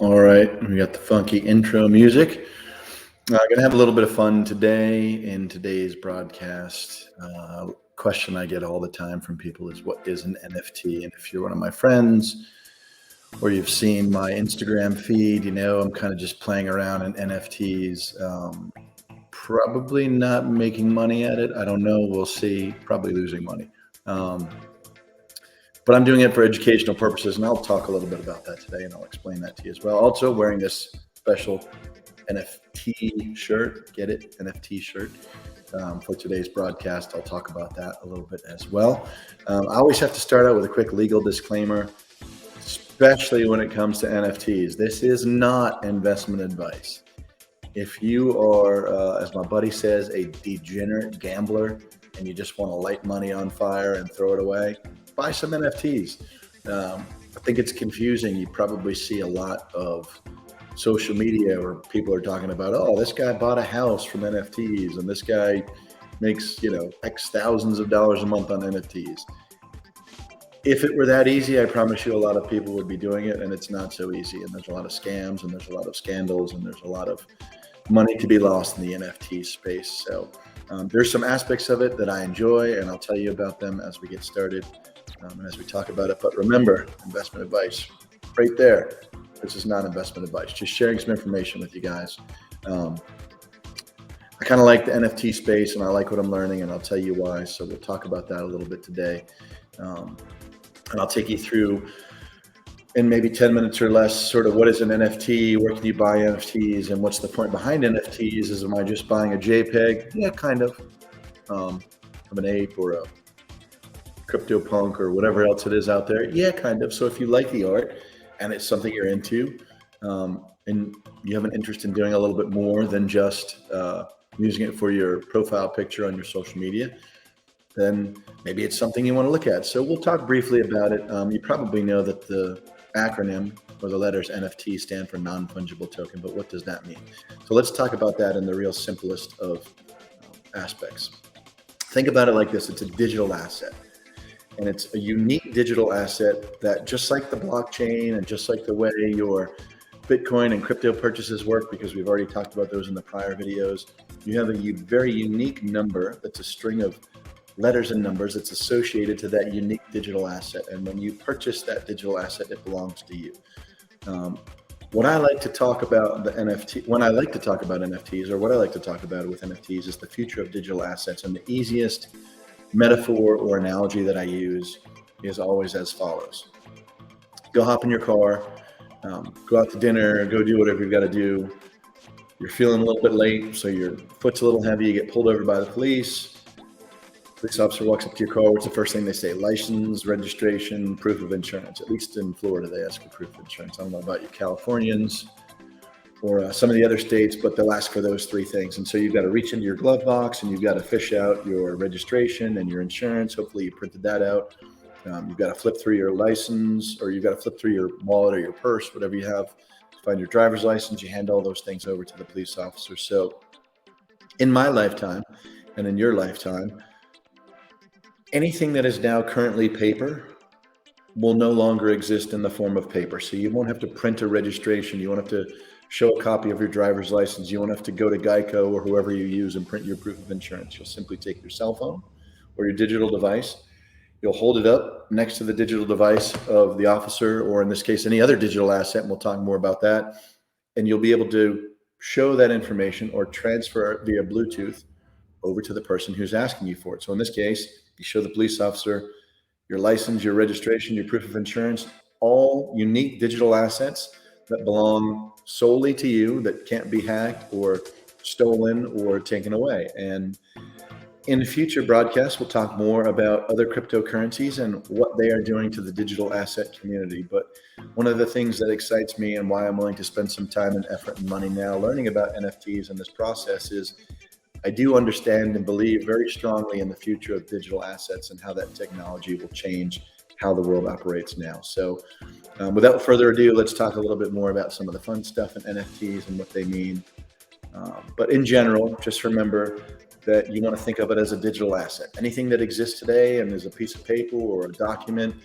All right, we got the funky intro music. Gonna have a little bit of fun today in today's broadcast. Question I get all the time from people is, "What is an NFT?" And if you're one of my friends or you've seen my Instagram feed, you know I'm kind of just playing around in NFTs. Probably not making money at it. I don't know. We'll see. Probably losing money. Um, but I'm doing it for educational purposes, and I'll talk a little bit about that today, and I'll explain that to you as well. Also, wearing this special NFT shirt, get it? NFT shirt for today's broadcast. I'll talk about that a little bit as well. I always have to start out with a quick legal disclaimer, especially when it comes to NFTs. This is not investment advice. If you are, as my buddy says, a degenerate gambler and you just want to light money on fire and throw it away, buy some NFTs. I think it's confusing. You probably see a lot of social media where people are talking about, oh, this guy bought a house from NFTs and this guy makes, X thousands of dollars a month on NFTs. If it were that easy, I promise you a lot of people would be doing it, and it's not so easy. And there's a lot of scams and there's a lot of scandals and there's a lot of money to be lost in the NFT space. So there's some aspects of it that I enjoy, and I'll tell you about them as we get started and as we talk about it. But remember, investment advice right there. This is not investment advice, just sharing some information with you guys. I kind of like the NFT space and I like what I'm learning, and I'll tell you why. So we'll talk about that a little bit today. And I'll take you through in maybe 10 minutes or less, sort of what is an NFT, where can you buy NFTs, and what's the point behind NFTs? Am I just buying a JPEG? Yeah, kind of an ape or a CryptoPunk or whatever else it is out there. Yeah, kind of. So if you like the art and it's something you're into, and you have an interest in doing a little bit more than just using it for your profile picture on your social media, then maybe it's something you want to look at. So we'll talk briefly about it. You probably know that the acronym or the letters NFT stand for non-fungible token, but what does that mean? So let's talk about that in the real simplest of aspects. Think about it like this. It's a digital asset, and it's a unique digital asset that, just like the blockchain and just like the way your Bitcoin and crypto purchases work, because we've already talked about those in the prior videos, you have a very unique number that's a string of letters and numbers that's associated to that unique digital asset. And when you purchase that digital asset, it belongs to you. What I like to talk about when I like to talk about NFTs, or what I like to talk about with NFTs, is the future of digital assets. And the easiest metaphor or analogy that I use is always as follows. Go hop in your car, go out to dinner, go do whatever you've got to do. You're feeling a little bit late, so your foot's a little heavy, you get pulled over by the police. Police officer walks up to your car. What's the first thing they say? License, registration, proof of insurance. At least in Florida, they ask for proof of insurance. I don't know about you Californians or some of the other states, but they'll ask for those three things. And so you've got to reach into your glove box and you've got to fish out your registration and your insurance. Hopefully you printed that out. You've got to flip through your license, or you've got to flip through your wallet or your purse, whatever you have. Find your driver's license. You hand all those things over to the police officer. So in my lifetime and in your lifetime, anything that is now currently paper will no longer exist in the form of paper. So you won't have to print a registration. You won't have to show a copy of your driver's license. You won't have to go to Geico or whoever you use and print your proof of insurance. You'll simply take your cell phone or your digital device. You'll hold it up next to the digital device of the officer, or in this case, any other digital asset, and we'll talk more about that. And you'll be able to show that information or transfer it via Bluetooth over to the person who's asking you for it. So in this case, you show the police officer your license, your registration, your proof of insurance, all unique digital assets that belong solely to you, that can't be hacked or stolen or taken away. And in future broadcasts, we'll talk more about other cryptocurrencies and what they are doing to the digital asset community. But one of the things that excites me and why I'm willing to spend some time and effort and money now learning about NFTs and this process is I do understand and believe very strongly in the future of digital assets and how that technology will change how the world operates now. So without further ado, let's talk a little bit more about some of the fun stuff in NFTs and what they mean. But in general, just remember that you want to think of it as a digital asset. Anything that exists today and is a piece of paper or a document,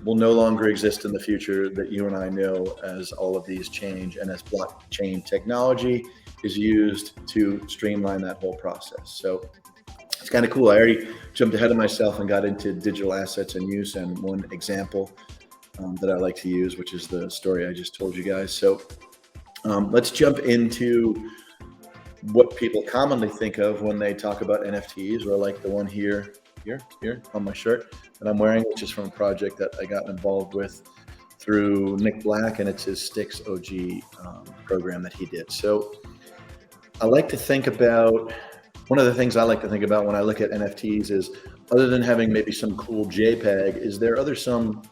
will no longer exist in the future that you and I know as all of these change and as blockchain technology is used to streamline that whole process. So it's kind of cool. I already jumped ahead of myself and got into digital assets and use, and one example that I like to use, which is the story I just told you guys. So let's jump into what people commonly think of when they talk about NFTs, or like the one here on my shirt that I'm wearing, which is from a project that I got involved with through Nick Black, and it's his Styx OG program that he did. So I like to think about, one of the things I like to think about when I look at NFTs is, other than having maybe some cool JPEG, is there some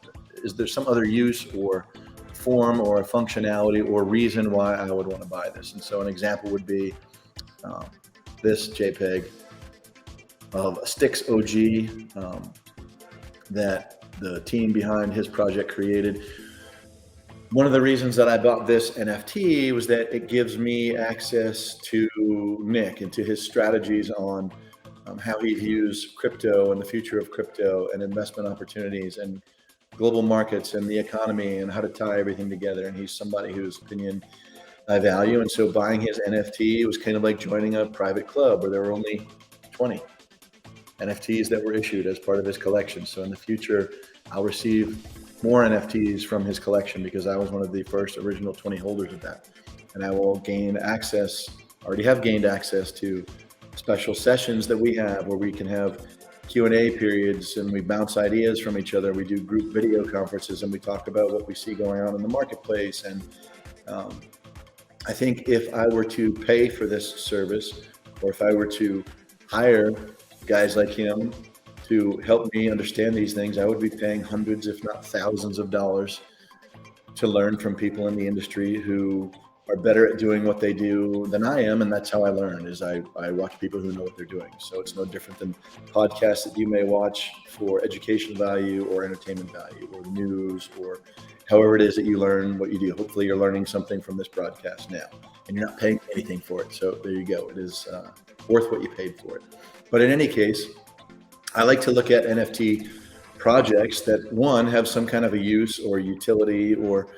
other use or form or a functionality or reason why I would want to buy this? And so an example would be this JPEG of a Styx OG that the team behind his project created. One of the reasons that I bought this NFT was that it gives me access to Nick and to his strategies on how he views crypto and the future of crypto and investment opportunities and global markets and the economy and how to tie everything together. And he's somebody whose opinion I value. And so buying his NFT was kind of like joining a private club where there were only 20 NFTs that were issued as part of his collection. So in the future, I'll receive more NFTs from his collection because I was one of the first original 20 holders of that. And I will gain access, already have gained access to special sessions that we have where we can have Q&A periods and we bounce ideas from each other. We do group video conferences and we talk about what we see going on in the marketplace. And I think if I were to pay for this service, or if I were to hire guys like him to help me understand these things, I would be paying hundreds, if not thousands of dollars to learn from people in the industry who are better at doing what they do than I am. And that's how I learn, is I watch people who know what they're doing. So it's no different than podcasts that you may watch for education value or entertainment value or news or however it is that you learn what you do. Hopefully you're learning something from this broadcast now and you're not paying anything for it. So there you go. It is worth what you paid for it. But in any case, I like to look at NFT projects that, one, have some kind of a use or utility or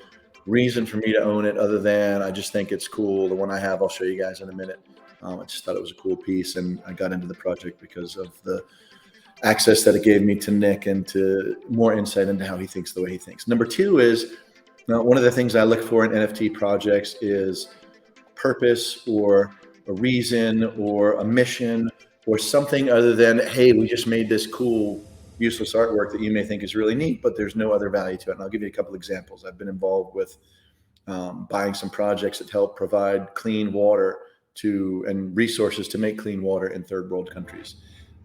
reason for me to own it, other than I just think it's cool. The one I have, I'll show you guys in a minute. I just thought it was a cool piece, and I got into the project because of the access that it gave me to Nick and to more insight into how he thinks the way he thinks. Number two is, one of the things I look for in NFT projects is purpose or a reason or a mission or something other than, hey, we just made this cool, useless artwork that you may think is really neat, but there's no other value to it. And I'll give you a couple examples. I've been involved with buying some projects that help provide clean water and resources to make clean water in third world countries.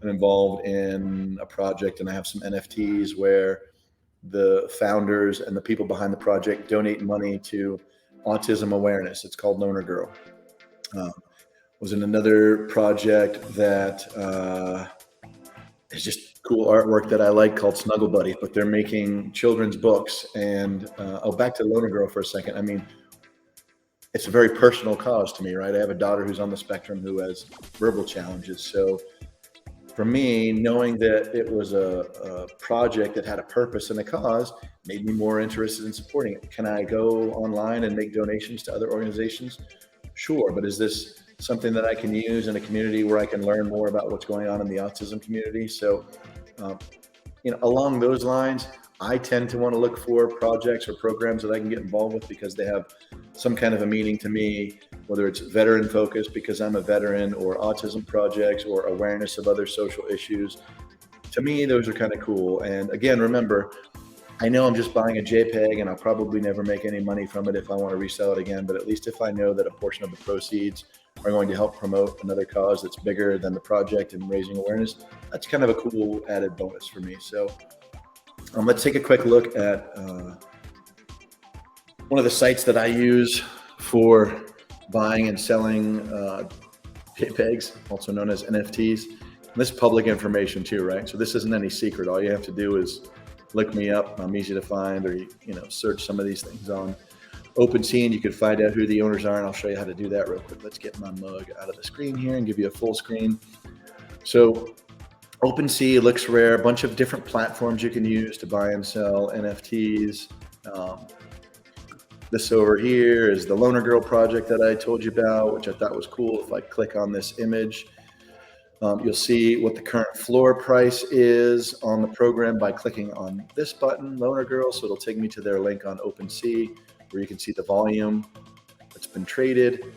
I'm involved in a project and I have some NFTs where the founders and the people behind the project donate money to autism awareness. It's called Loner Girl. Was in another project that is just cool artwork that I like called Snuggle Buddy, but they're making children's books. And back to Loner Girl for a second. I mean, it's a very personal cause to me, right? I have a daughter who's on the spectrum who has verbal challenges. So for me, knowing that it was a project that had a purpose and a cause made me more interested in supporting it. Can I go online and make donations to other organizations? Sure, but is this something that I can use in a community where I can learn more about what's going on in the autism community? So, along those lines, I tend to want to look for projects or programs that I can get involved with because they have some kind of a meaning to me, whether it's veteran focused because I'm a veteran, or autism projects, or awareness of other social issues. To me, those are kind of cool. And again, remember, I know I'm just buying a JPEG and I'll probably never make any money from it if I want to resell it again, but at least if I know that a portion of the proceeds are going to help promote another cause that's bigger than the project and raising awareness, that's kind of a cool added bonus for me. So let's take a quick look at one of the sites that I use for buying and selling JPEGs, also known as NFTs. And this is public information too, right? So this isn't any secret. All you have to do is look me up. I'm easy to find, or search some of these things on OpenSea and you can find out who the owners are, and I'll show you how to do that real quick. Let's get my mug out of the screen here and give you a full screen. So OpenSea looks rare, a bunch of different platforms you can use to buy and sell NFTs. This over here is the Loner Girl project that I told you about, which I thought was cool. If I click on this image, you'll see what the current floor price is on the program by clicking on this button, Loner Girl. So it'll take me to their link on OpenSea, where you can see the volume that's been traded,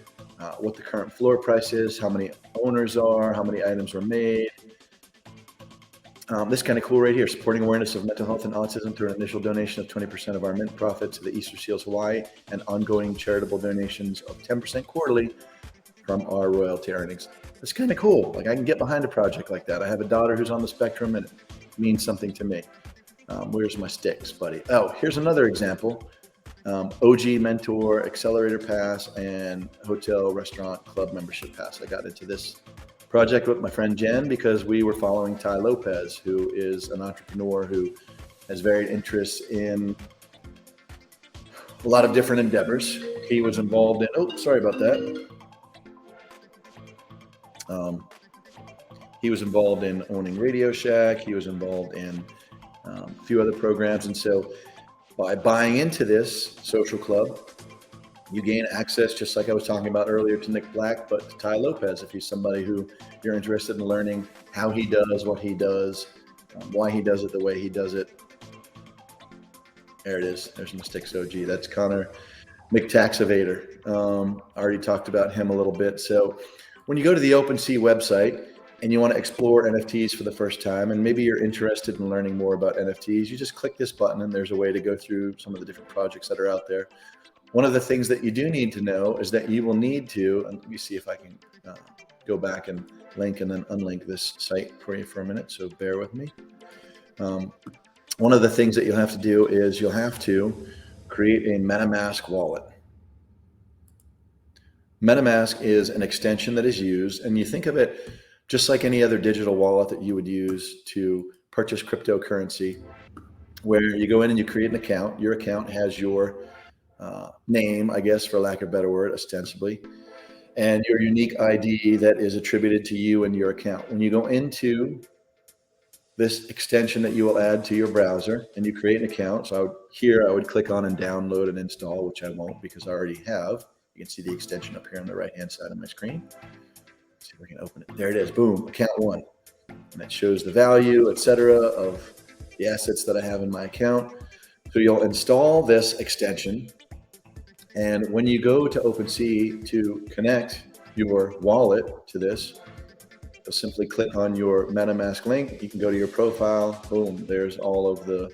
what the current floor price is, how many owners are, how many items were made. This kind of cool right here, supporting awareness of mental health and autism through an initial donation of 20% of our mint profit to the Easter Seals Hawaii and ongoing charitable donations of 10% quarterly from our royalty earnings. It's kind of cool. Like, I can get behind a project like that. I have a daughter who's on the spectrum, and it means something to me. Where's my sticks, buddy? Oh, here's another example. OG Mentor Accelerator Pass and Hotel Restaurant Club Membership Pass. I got into this project with my friend Jen because we were following Ty Lopez, who is an entrepreneur who has varied interests in a lot of different endeavors. He was involved in, oh, sorry about that. He was involved in owning Radio Shack. He was involved in a few other programs. And so by buying into this social club, you gain access, just like I was talking about earlier, to Nick Black, but to Ty Lopez, if he's somebody who you're interested in learning how he does what he does, why he does it the way he does it. There it is. There's Mystics OG. That's Connor McTaxevator. I already talked about him a little bit. So when you go to the OpenSea website and you want to explore NFTs for the first time, and maybe you're interested in learning more about NFTs, you just click this button and there's a way to go through some of the different projects that are out there. One of the things that you do need to know is that you will need to, and let me see if I can go back and link and then unlink this site for you for a minute, so bear with me. One of the things that you'll have to do is you'll have to create a Metamask wallet. Metamask is an extension that is used, and you think of it just like any other digital wallet that you would use to purchase cryptocurrency, where you go in and you create an account. Your account has your name, I guess, for lack of a better word, ostensibly, and your unique ID that is attributed to you and your account. When you go into this extension that you will add to your browser and you create an account, so I would click on and download and install, which I won't because I already have. You can see the extension up here on the right-hand side of my screen. Let's see if we can open it. There it is. Boom, account one. And that shows the value, etc., of the assets that I have in my account. So you'll install this extension. And when you go to OpenSea to connect your wallet to this, you'll simply click on your MetaMask link. You can go to your profile. Boom, there's all of the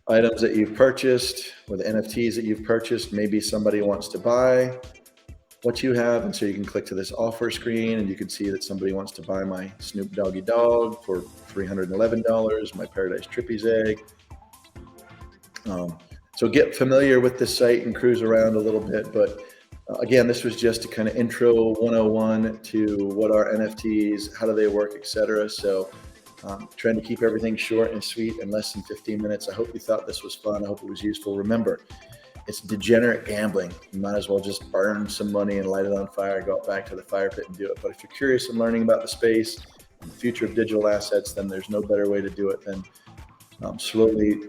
items that you've purchased or the NFTs that you've purchased. Maybe somebody wants to buy what you have. And so you can click to this offer screen and you can see that somebody wants to buy my Snoop Doggy Dog for $311, my Paradise Trippy's egg. So get familiar with this site and cruise around a little bit. But again, this was just a kind of intro 101 to what are NFTs, how do they work, etc. So trying to keep everything short and sweet in less than 15 minutes. I hope you thought this was fun. I hope it was useful. Remember, it's degenerate gambling. You might as well just burn some money and light it on fire, go out back to the fire pit and do it. But if you're curious in learning about the space and the future of digital assets, then there's no better way to do it than slowly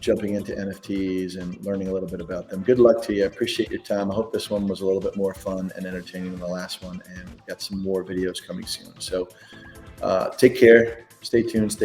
jumping into NFTs and learning a little bit about them. Good luck to you. I appreciate your time. I hope this one was a little bit more fun and entertaining than the last one, and we've got some more videos coming soon. So take care, stay tuned, stay